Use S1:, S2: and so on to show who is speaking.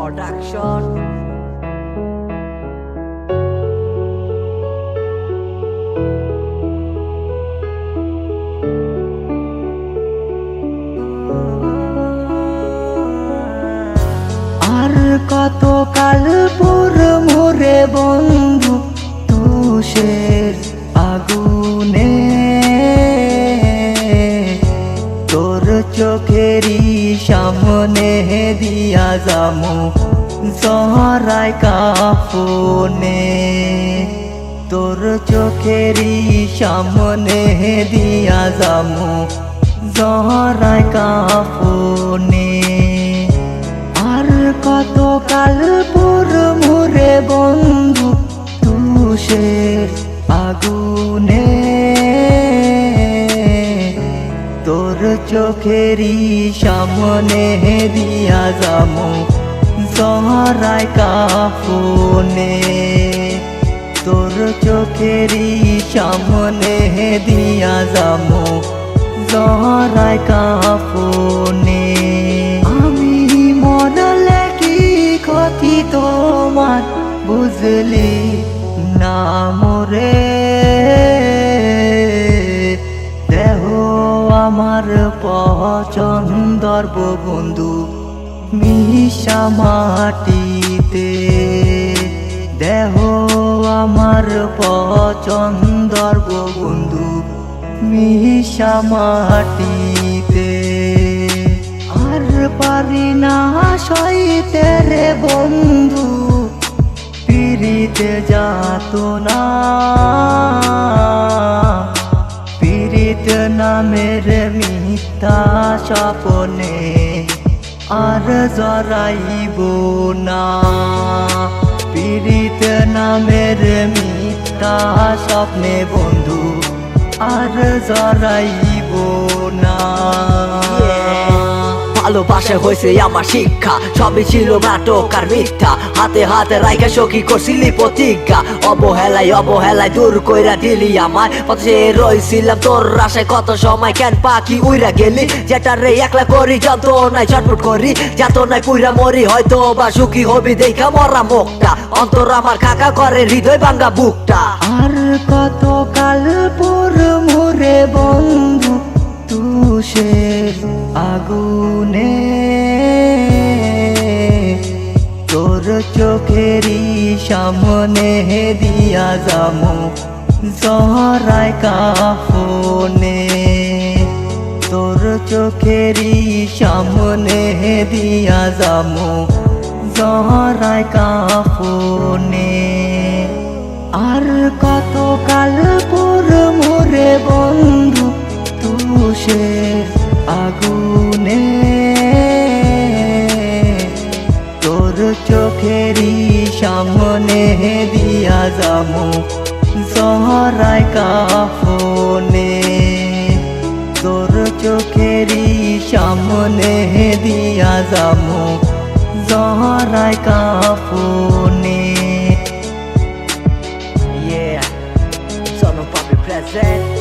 S1: Production.
S2: আর কত কাল পুর মোরে বন্ধু তুষের আগুনে তোর চোখেরই সামনে দিয়া যামু জহরায় কাফনে তোর চোখেরই সামনে দিয়া যামু জহরায় কাফনে আর কত কাল পুর মোরে বন্ধু তুষের আগুনে তোর চোখেরই সামনে দিয়া যামু জহরায় কাফনে তোর চোখেরই সামনে দিয়া যামু জহরায় কাফনে আমি মরলে কি ক্ষতি তোমার বুঝলি না মোরে দেহ আমার পছন্দর বন্ধু মিশা মাটিতে দেহ আমার পছন্দর বন্ধু মিশা মাটিতে আর পারি না সইতে রে বন্ধু পিরিতে যাত না পিরিত নামের মিথ্যা স্বপ্নে আর জড়াইব না পিরিত নামের মিথ্যা স্বপ্নে বন্ধু আর জড়াইব না
S1: ভালোবাসা হয়েছে আমার শিক্ষা, সবই ছিল নাটক আর মিথ্যা। হাতে হাতে রাইখা সখী করছিলি প্রতিজ্ঞা, অবহেলায় দূর কইরা দিলি আমায়। পথে রইছিলাম তোর আশায় কত সময়, কেন পাখি উইরা গেলি যেটা রে একলা করি যন্ত্রণায় ছটফট করি, যাতনায় পুইরা মরি হয়তো বা সুখী হবি দেখা মরা মুখটা। অন্তর আমার খাকা করে হৃদয় ভাঙ্গা বুকটা।
S2: আর কত কাল পুর মোরে বন্ধু তুষের আগুনে তোর চোখেরই সামনে দিয়া যামু জহরায় কাফনে তোর চোখেরই সামনে দিয়া যামু জহরায় কাফনে আর কত কাল পুর মোরে বন্ধু তুষের আগুনে তোর চোখেরই সামনে দিয়া যামু জহরায় কাফনে তোর চোখেরই সামনে দিয়া যামু জহরায় কাফনে
S1: Yeah, Son of Papi present.